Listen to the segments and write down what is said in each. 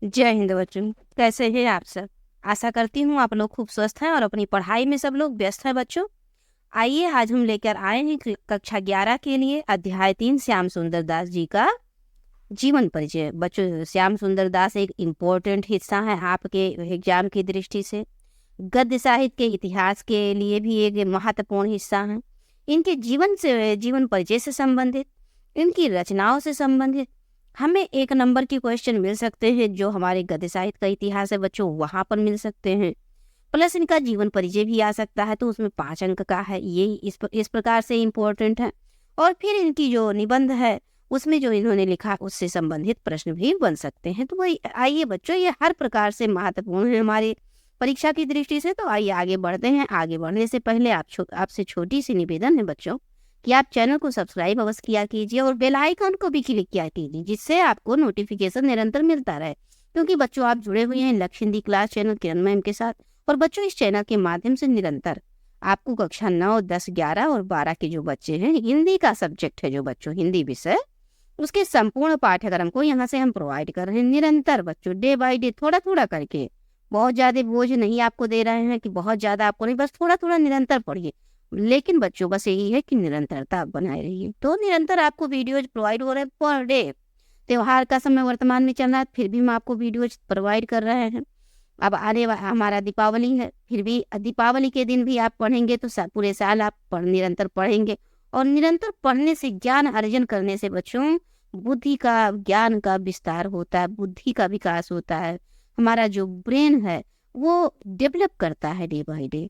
जय हिंद बच्चों। कैसे हैं आप सब? आशा करती हूँ आप लोग खूब स्वस्थ हैं और अपनी पढ़ाई में सब लोग व्यस्त हैं बच्चों। आइए आज हम लेकर आए हैं कक्षा 11 के लिए अध्याय 3 श्याम सुंदर दास जी का जीवन परिचय। बच्चों, श्याम सुंदर दास एक इम्पोर्टेंट हिस्सा है आपके एग्जाम की दृष्टि से। गद्य साहित्य के इतिहास के लिए भी एक महत्वपूर्ण हिस्सा है। इनके जीवन परिचय से संबंधित, इनकी रचनाओं से संबंधित हमें एक नंबर की क्वेश्चन मिल सकते हैं। जो हमारे गद्य साहित्य का इतिहास है बच्चों, वहां पर मिल सकते हैं। प्लस इनका जीवन परिचय भी आ सकता है, तो उसमें 5 अंक का है। ये इस प्रकार से इम्पोर्टेंट है। और फिर इनकी जो निबंध है उसमें जो इन्होंने लिखा उससे संबंधित प्रश्न भी बन सकते हैं। तो वही आइए बच्चों, ये हर प्रकार से महत्वपूर्ण है हमारी परीक्षा की दृष्टि से। तो आइए आगे बढ़ते हैं। आगे बढ़ने से पहले आपसे छोटी सी निवेदन है बच्चों कि आप चैनल को सब्सक्राइब अवश्य किया कीजिए और बेल आइकन को भी क्लिक किया कीजिए, जिससे आपको नोटिफिकेशन निरंतर मिलता रहे। क्योंकि बच्चों आप जुड़े हुए हैं लक्ष्य हिंदी क्लास चैनल किरण मैम के साथ। और बच्चों, इस चैनल के माध्यम से निरंतर आपको कक्षा 9, 10, 11 और 12 के जो बच्चे हैं, हिंदी का सब्जेक्ट है जो बच्चों हिंदी विषय, उसके संपूर्ण पाठ्यक्रम को यहाँ से हम प्रोवाइड कर रहे हैं निरंतर बच्चों, डे बाय डे, थोड़ा थोड़ा करके। बहुत ज्यादा बोझ नहीं आपको दे रहे हैं कि बहुत ज्यादा आपको नहीं, बस थोड़ा थोड़ा निरंतर पढ़िए। लेकिन बच्चों बस यही है कि निरंतरता आप बनाए रहिए। तो निरंतर आपको वीडियोज प्रोवाइड हो रहे हैं पर डे। त्योहार का समय वर्तमान में चल रहा है, फिर भी हम आपको वीडियोज प्रोवाइड कर रहे हैं। अब आने वाला हमारा दीपावली है, फिर भी दीपावली के दिन भी आप पढ़ेंगे तो पूरे साल आप निरंतर पढ़ेंगे। और निरंतर पढ़ने से, ज्ञान अर्जन करने से बच्चों बुद्धि का, ज्ञान का विस्तार होता है, बुद्धि का विकास होता है। हमारा जो ब्रेन है वो डेवलप करता है डे बाय डे।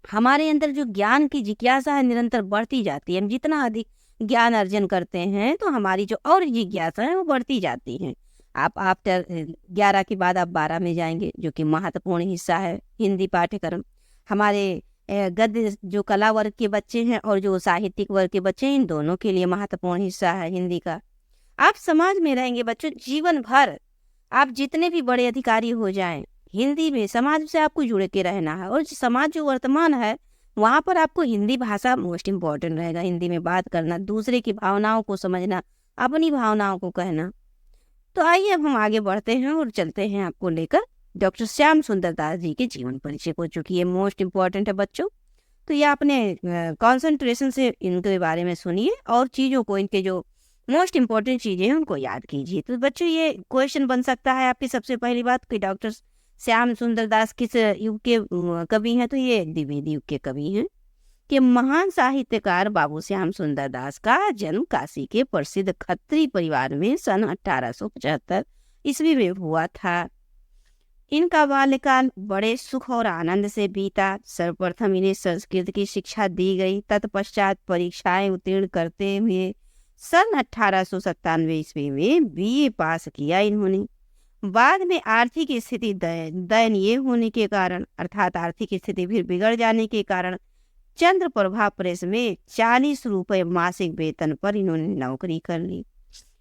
हमारे अंदर जो ज्ञान की जिज्ञासा है निरंतर बढ़ती जाती है। हम जितना अधिक ज्ञान अर्जन करते हैं तो हमारी जो और जिज्ञासा है वो बढ़ती जाती है। आप आफ्टर 11 के बाद आप 12 में जाएंगे, जो कि महत्वपूर्ण हिस्सा है हिंदी पाठ्यक्रम। हमारे गद्य जो कला वर्ग के बच्चे हैं और जो साहित्यिक वर्ग के बच्चे हैं, इन दोनों के लिए महत्वपूर्ण हिस्सा है हिंदी का। आप समाज में रहेंगे बच्चों जीवन भर। आप जितने भी बड़े अधिकारी हो जाएं, हिंदी में समाज से आपको जुड़ के रहना है। और समाज जो वर्तमान है वहां पर आपको हिंदी भाषा मोस्ट इम्पोर्टेंट रहेगा। हिंदी में बात करना, दूसरे की भावनाओं को समझना, अपनी भावनाओं को कहना। तो आइए अब हम आगे बढ़ते हैं और चलते हैं आपको लेकर डॉक्टर श्याम सुंदर दास जी के जीवन परिचय को, चूंकि ये मोस्ट इम्पोर्टेंट है बच्चों। तो ये आपने कंसंट्रेशन से इनके बारे में सुनिए और चीज़ों को, इनके जो मोस्ट इम्पोर्टेंट चीज़ें हैं उनको याद कीजिए। तो बच्चों ये क्वेश्चन बन सकता है आपकी सबसे पहली बात कि डॉक्टर श्याम सुंदर दास किस युग के कवि हैं? तो ये द्विवेदी युग के कवि हैं। कि महान साहित्यकार बाबू श्याम सुंदर दास का जन्म काशी के प्रसिद्ध खत्री परिवार में सन 1875 ईस्वी में हुआ था। इनका बाल्यकाल बड़े सुख और आनंद से बीता। सर्वप्रथम इन्हें संस्कृत की शिक्षा दी गई। तत्पश्चात परीक्षाएं उत्तीर्ण करते हुए सन 1897 ईस्वी में बीए पास किया इन्होंने। बाद में आर्थिक स्थिति दयनीय होने के कारण, अर्थात आर्थिक स्थिति फिर बिगड़ जाने के कारण, चंद्र प्रभा प्रेस में 40 रुपए मासिक वेतन पर इन्होंने नौकरी कर ली।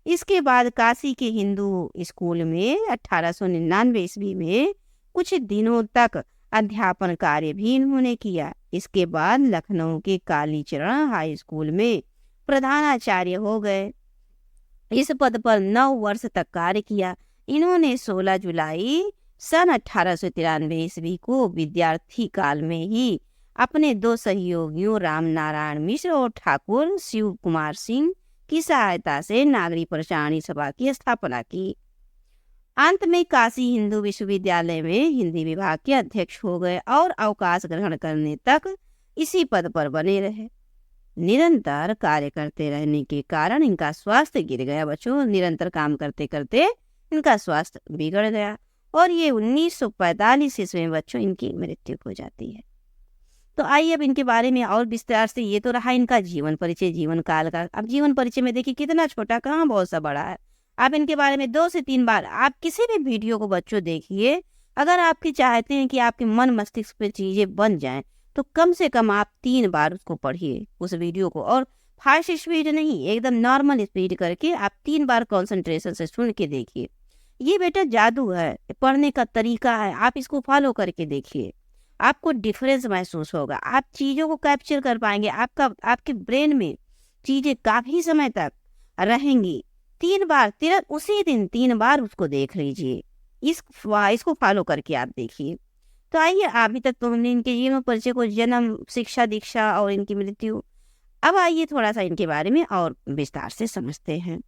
इसके बाद काशी के हिंदू स्कूल में 1899 ईस्वी में कुछ दिनों तक अध्यापन कार्य भी इन्होंने किया। इसके बाद लखनऊ के कालीचरण हाई स्कूल में प्रधानाचार्य हो गए। इस पद पर 9 वर्ष तक कार्य किया। इन्होंने 16 जुलाई सन 1893 ईस्वी को विद्यार्थी काल में ही अपने 2 सहयोगियों राम नारायण मिश्र और ठाकुर शिव कुमार सिंह की सहायता से नागरिक प्रचारणी सभा की स्थापना की। अंत में काशी हिंदू विश्वविद्यालय में हिंदी विभाग के अध्यक्ष हो गए और अवकाश ग्रहण करने तक इसी पद पर बने रहे। निरंतर कार्य करते रहने के कारण इनका स्वास्थ्य गिर गया बच्चों। निरंतर काम करते करते इनका स्वास्थ्य बिगड़ गया और ये 1945 ईस्वी में बच्चों इनकी मृत्यु हो जाती है। तो आइए अब इनके बारे में और विस्तार से, ये तो रहा इनका जीवन परिचय, जीवन काल का। अब जीवन परिचय में देखिए कितना छोटा, कहाँ बहुत सा बड़ा है। आप इनके बारे में 2 से 3 बार आप किसी भी वीडियो को बच्चों देखिए। अगर आपकी चाहते हैं कि आपके मन मस्तिष्क पे चीजें बन जाएं, तो कम से कम आप 3 बार उसको पढ़िए उस वीडियो को। और फास्ट स्पीड नहीं, एकदम नॉर्मल स्पीड करके आप 3 बार कंसंट्रेशन से सुन के देखिए। ये बेटा जादू है, पढ़ने का तरीका है। आप इसको फॉलो करके देखिए, आपको डिफरेंस महसूस होगा। आप चीज़ों को कैप्चर कर पाएंगे। आपके ब्रेन में चीज़ें काफ़ी समय तक रहेंगी। 3 बार, उसी दिन 3 बार उसको देख लीजिए। इसको फॉलो करके आप देखिए। तो आइए, अभी तक तो हमने इनके जीवन परिचय को, जन्म, शिक्षा दीक्षा और इनकी मृत्यु, अब आइए थोड़ा सा इनके बारे में और विस्तार से समझते हैं।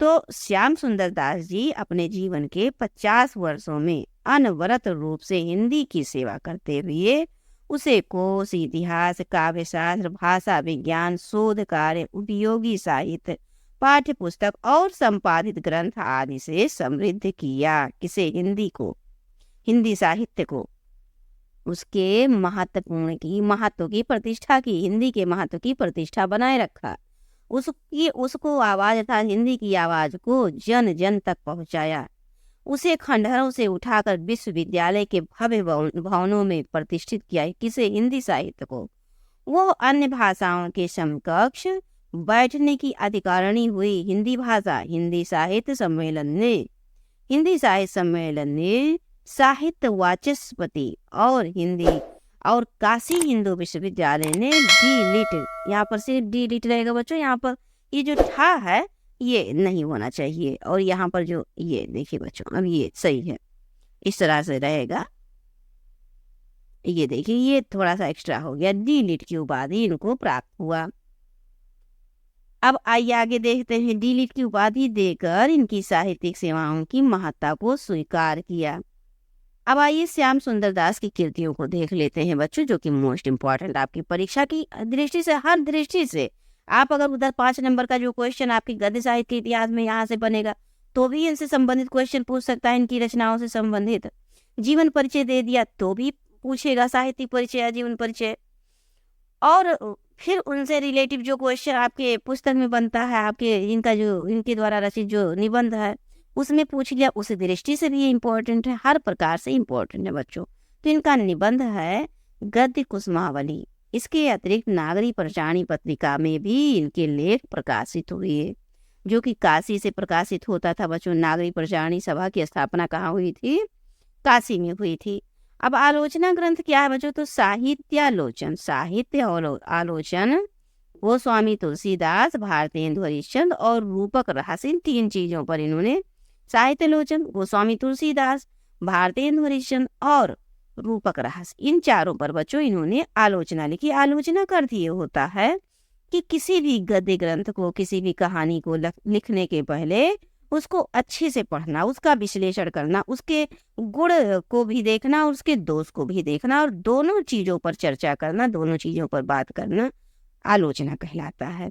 तो श्याम सुंदर दास जी अपने जीवन के 50 वर्षों में अनवरत रूप से हिंदी की सेवा करते हुए उसे कोश, इतिहास, काव्य शास्त्र, भाषा विज्ञान, शोध कार्य, उपयोगी साहित्य, पाठ्य पुस्तक और संपादित ग्रंथ आदि से समृद्ध किया। किसे? हिंदी साहित्य को, उसके महत्व की प्रतिष्ठा की, हिंदी के महत्व की प्रतिष्ठा बनाए रखा। उसको आवाज था, हिंदी की आवाज को जन जन तक पहुंचाया। उसे खंडहरों से उठाकर विश्वविद्यालय के भव्य भवनों में प्रतिष्ठित किया। किसे? हिंदी साहित्य को। वो अन्य भाषाओं के समकक्ष बैठने की अधिकारिणी हुई। हिंदी साहित्य सम्मेलन ने साहित्य वाचस्पति और काशी हिंदू विश्वविद्यालय ने डी.लिट, यहाँ पर सिर्फ डी.लिट रहेगा बच्चों, यहाँ पर ये जो ठा है ये नहीं होना चाहिए, और यहाँ पर जो ये देखिए बच्चों, अब ये सही है, इस तरह से रहेगा। ये देखिए, ये थोड़ा सा एक्स्ट्रा हो गया। डी.लिट की उपाधि इनको प्राप्त हुआ। अब आइए आगे देखते हैं। डी.लिट की उपाधि देकर इनकी साहित्यिक सेवाओं की महत्ता को स्वीकार किया। अब आइए श्याम सुंदर दास की कृतियों को देख लेते हैं बच्चों, जो कि मोस्ट इम्पॉर्टेंट आपकी परीक्षा की दृष्टि से, हर दृष्टि से। आप अगर उधर 5 नंबर का जो क्वेश्चन आपकी गद्य साहित्य के इतिहास में यहाँ से बनेगा, तो भी इनसे संबंधित क्वेश्चन पूछ सकता है, इनकी रचनाओं से संबंधित। जीवन परिचय दे दिया तो भी पूछेगा, साहित्यिक परिचय या जीवन परिचय। और फिर उनसे रिलेटिव जो क्वेश्चन आपके पुस्तक में बनता है, इनके द्वारा रचित जो निबंध है उसमें पूछ लिया, उस दृष्टि से भी इम्पोर्टेंट है, हर प्रकार से इम्पोर्टेंट है बच्चों। तो इनका निबंध है गद्य कुसुमावली। इसके अतिरिक्त नागरी प्रचारणी पत्रिका में भी इनके लेख प्रकाशित हुए, जो कि काशी से प्रकाशित होता था बच्चों। नागरी प्रचारणी सभा की स्थापना कहाँ हुई थी? काशी में हुई थी। अब आलोचना ग्रंथ क्या है बच्चों? तो साहित्य और आलोचन गोस्वामी तुलसीदास, भारतेंदु हरिश्चंद्र और रूपक रहस्य, इन 3 चीजों पर इन्होंने, साहित्यालोचन, गोस्वामी तुलसीदास, भारतेंदु हरिश्चंद्र और रूपक रहस्य, इन 4 पर बच्चों इन्होंने आलोचना लिखी। आलोचना का अर्थ ये होता है कि किसी भी गद्य ग्रंथ को, किसी भी कहानी को लिखने के पहले उसको अच्छे से पढ़ना, उसका विश्लेषण करना, उसके गुण को भी देखना, उसके दोष को भी देखना, और दोनों चीजों पर चर्चा करना, दोनों चीजों पर बात करना आलोचना कहलाता है।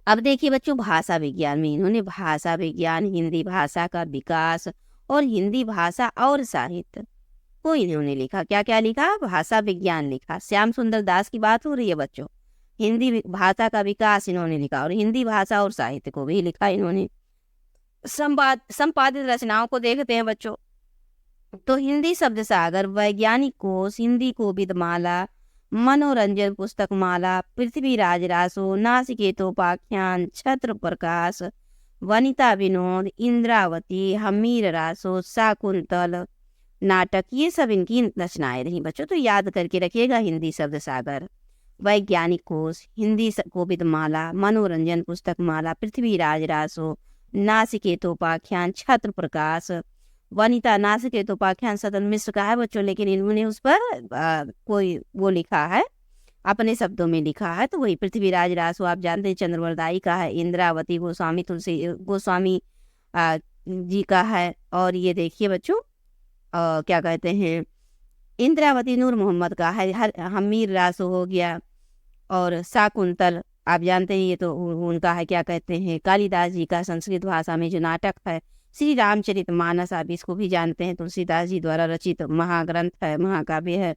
अब देखिए बच्चों, भाषा विज्ञान में इन्होंने भाषा विज्ञान, हिंदी भाषा का विकास और हिंदी भाषा और साहित्य को इन्होंने लिखा। क्या क्या लिखा? भाषा विज्ञान लिखा। श्याम सुंदर दास की बात हो रही है बच्चों। हिंदी भाषा का विकास इन्होंने लिखा, और हिंदी भाषा और साहित्य को भी लिखा इन्होंने। संपादित रचनाओं को देखते हैं बच्चों। तो हिंदी शब्द सागर, वैज्ञानिक कोश, हिंदी कोविदमाला, मनोरंजन पुस्तक माला, पृथ्वीराज रासो, नासिकेतोपाख्यान, छत्र प्रकाश, वनिता विनोद, इंद्रावती, हमीर रासो, शाकुंतल नाटक, ये सब इनकी रचनाएं रही बच्चों। तो याद करके रखिएगा, हिंदी शब्द सागर, वैज्ञानिक कोश, हिंदी कोविदमाला, मनोरंजन पुस्तक माला, पृथ्वीराज रासो, नासिकेतोपाख्यान, छत्र प्रकाश, वनिता। नासिकेतोपाख्यान सदन मिश्र का है बच्चों, लेकिन इन्होंने उस पर कोई वो लिखा है, अपने शब्दों में लिखा है। तो वही पृथ्वीराज रासो आप जानते हैं चंद्रवरदाई का है, इंद्रावती गोस्वामी जी का है। और ये देखिए बच्चों, क्या कहते हैं, इंद्रावती नूर मोहम्मद का है, हमीर रासो हो गया। और शाकुंतल आप जानते हैं, ये तो उनका है, क्या कहते हैं, कालिदास जी का संस्कृत भाषा में जो नाटक है। श्री रामचरितमानस आप इसको भी जानते हैं, तुलसीदास जी द्वारा रचित महाग्रंथ है, महाकाव्य है।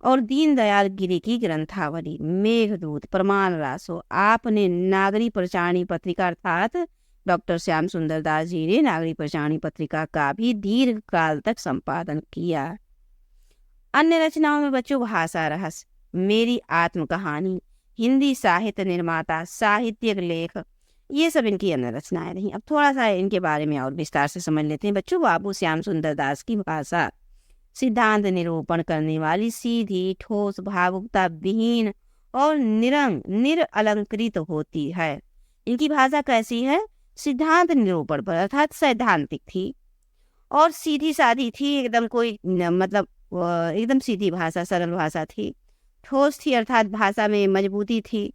और दीनदयाल गिरि की ग्रंथावली, मेघदूत, प्रमाण रासो। आपने नागरी प्रचारणी पत्रिका अर्थात डॉक्टर श्याम सुंदर दास जी ने नागरी प्रचारणी पत्रिका का भी दीर्घ काल तक संपादन किया। अन्य रचनाओं में बच्चों भाषा रहस्य, मेरी आत्म कहानी, हिंदी साहित्य निर्माता, साहित्यिक लेख, ये सब इनकी अन्य रचनाएं रही। अब थोड़ा सा इनके बारे में और विस्तार से समझ लेते हैं बच्चों। बाबू श्याम सुंदर दास की भाषा सिद्धांत निरूपण करने वाली, सीधी, ठोस, भावुकता विहीन और निरअलंकृत होती है। इनकी भाषा कैसी है? सिद्धांत निरूपण पर अर्थात सैद्धांतिक थी, और सीधी सादी थी एकदम, कोई मतलब एकदम सीधी भाषा, सरल भाषा थी। ठोस थी अर्थात भाषा में मजबूती थी,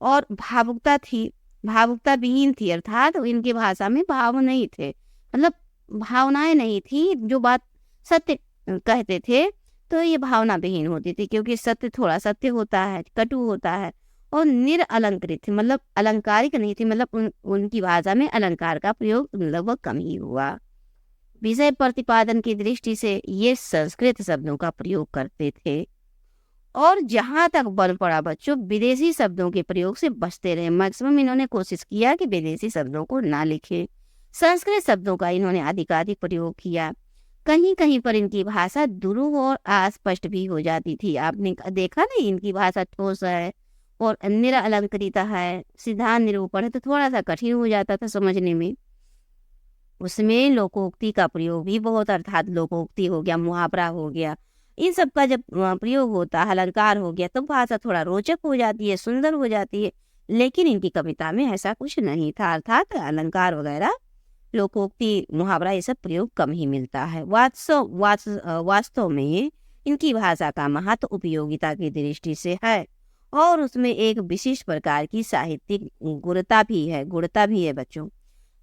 और भावुकता थी, भावुकता विहीन थी अर्थात इनकी भाषा में भाव नहीं थे, मतलब भावनाएं नहीं थी। जो बात सत्य कहते थे तो ये भावना विहीन होती थी, क्योंकि सत्य थोड़ा सत्य होता है, कटु होता है। और निरअलंकृत थी, मतलब अलंकारिक नहीं थी, मतलब उनकी भाषा में अलंकार का प्रयोग लगभग कम ही हुआ। विषय प्रतिपादन की दृष्टि से ये संस्कृत शब्दों का प्रयोग करते थे, और जहां तक बल पड़ा बच्चों, विदेशी शब्दों के प्रयोग से बचते रहे। मैक्सिमम इन्होंने कोशिश किया कि विदेशी शब्दों को ना लिखे। संस्कृत शब्दों का इन्होंने अधिकाधिक प्रयोग किया। कहीं कहीं पर इनकी भाषा दुरूह और अस्पष्ट भी हो जाती थी। आपने देखा ना, इनकी भाषा ठोस है और निरअलंकृत है, सिद्धांत निरूपण है, तो थोड़ा सा कठिन हो जाता था समझने में। उसमें लोकोक्ति का प्रयोग भी बहुत, अर्थात लोकोक्ति हो गया, मुहावरा हो गया, इन सब का जब प्रयोग होता है, अलंकार हो गया, तो भाषा थोड़ा रोचक हो जाती है, सुंदर हो जाती है। लेकिन इनकी कविता में ऐसा कुछ नहीं था, अर्थात अलंकार वगैरह, लोकोक्ति, मुहावरा, ये सब प्रयोग कम ही मिलता है। वास्तव में इनकी भाषा का महत्व उपयोगिता की दृष्टि से है, और उसमें एक विशिष्ट प्रकार की साहित्यिक गुणता भी है बच्चों।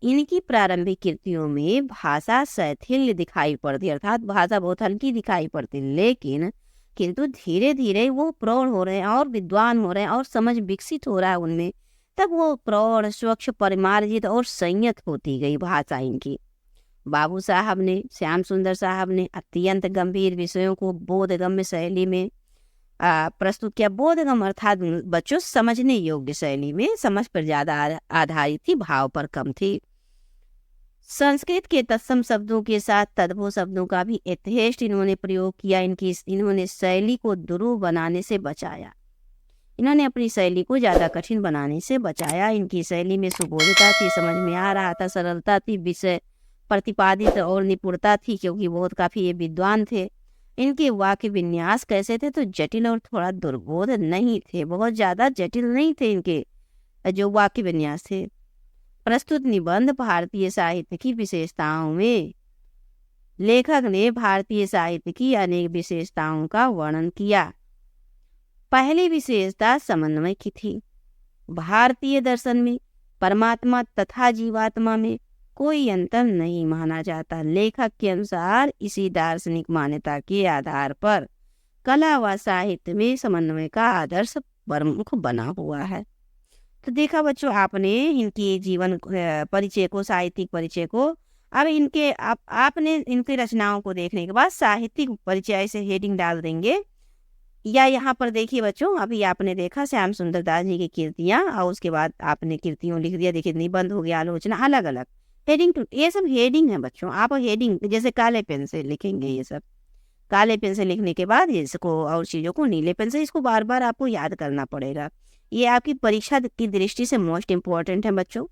इनकी प्रारंभिक कृतियों में भाषा शैथिल्य दिखाई पड़ती, अर्थात भाषा बहुत हल्की दिखाई पड़ती, लेकिन किंतु धीरे धीरे वो प्रौढ़ हो रहे हैं और विद्वान हो रहे हैं और समझ विकसित हो रहा है उनमें, तब वो प्रौढ़, स्वच्छ, परिमार्जित और संयत होती गई भाषा इनकी। बाबू साहब ने, श्याम सुंदर साहब ने अत्यंत गंभीर विषयों को बोधगम्य शैली में प्रस्तुत किया। बोधगम्य अर्थात बच्चों समझने योग्य शैली में, समझ पर ज्यादा आधारित थी, भाव पर कम थी। संस्कृत के तत्सम शब्दों के साथ तद्भव शब्दों का भी यथेष्ट इन्होंने प्रयोग किया। इन्होंने शैली को दुरूह बनाने से बचाया, इन्होंने अपनी शैली को ज्यादा कठिन बनाने से बचाया। इनकी शैली में सुबोधता थी, समझ में आ रहा था, सरलता थी, विषय प्रतिपादित और निपुणता थी, क्योंकि बहुत काफी ये विद्वान थे। इनके वाक्य विन्यास कैसे थे, तो जटिल और थोड़ा दुर्बोध नहीं थे, बहुत ज्यादा जटिल नहीं थे इनके जो वाक्य विन्यास थे। प्रस्तुत निबंध भारतीय साहित्य की विशेषताओं में, लेखक ने भारतीय साहित्य की अनेक विशेषताओं का वर्णन किया। पहली विशेषता समन्वय की थी। भारतीय दर्शन में परमात्मा तथा जीवात्मा में कोई अंतर नहीं माना जाता। लेखक के अनुसार इसी दार्शनिक मान्यता के आधार पर कला व साहित्य में समन्वय का आदर्श प्रमुख बना हुआ है। तो देखा बच्चों आपने इनकी जीवन परिचय को, साहित्यिक परिचय को। अब आपने इनकी रचनाओं को देखने के बाद साहित्यिक परिचय से हेडिंग डाल देंगे, या यहाँ पर देखिए बच्चों, अभी आपने देखा श्याम सुंदर दास जी की कृतियां, और उसके बाद आपने कृतियों लिख दिया, देखिए निबंध हो गया, आलोचना, अलग अलग हेडिंग टू, ये सब हेडिंग है बच्चों। आप हेडिंग जैसे काले पेन से लिखेंगे, ये सब काले पेन से लिखने के बाद इसको और चीज़ों को नीले पेन से, इसको बार बार आपको याद करना पड़ेगा। ये आपकी परीक्षा की दृष्टि से मोस्ट इम्पोर्टेंट है बच्चों,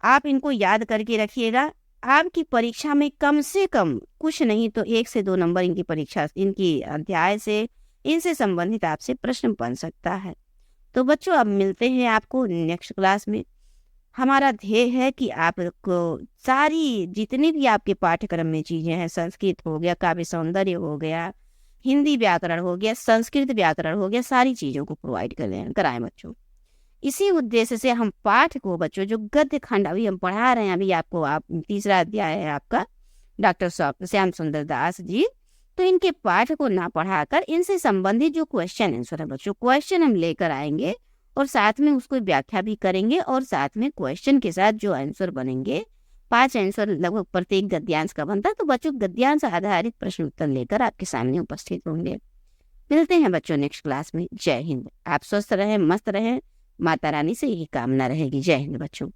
आप इनको याद करके रखिएगा। आपकी परीक्षा में कम से कम कुछ नहीं तो 1 से 2 नंबर इनकी परीक्षा, इनकी अध्याय से, इनसे संबंधित आपसे प्रश्न बन सकता है। तो बच्चों अब मिलते हैं आपको नेक्स्ट क्लास में। हमारा ध्येय है कि आपको सारी जितनी भी आपके पाठ्यक्रम में चीजें हैं, संस्कृत हो गया, काव्य सौंदर्य हो गया, हिंदी व्याकरण हो गया, संस्कृत व्याकरण हो गया, सारी चीजों को प्रोवाइड कराएं बच्चों। इसी उद्देश्य से हम पाठ को बच्चों, जो गद्य खंड अभी हम पढ़ा रहे हैं, अभी आपको तीसरा अध्याय है आपका डॉक्टर श्याम सुंदर दास जी, तो इनके पाठ को ना पढ़ाकर इनसे संबंधित जो क्वेश्चन आंसर है बच्चों, क्वेश्चन हम लेकर आएंगे और साथ में उसको व्याख्या भी करेंगे, और साथ में क्वेश्चन के साथ जो आंसर बनेंगे, 5 आंसर लगभग प्रत्येक गद्यांश का बनता है, तो बच्चों गद्यांश आधारित प्रश्न उत्तर लेकर आपके सामने उपस्थित होंगे। मिलते हैं बच्चों नेक्स्ट क्लास में। जय हिंद। आप स्वस्थ रहें, मस्त रहें, माता रानी से यही कामना रहेगी। जय हिंद बच्चों।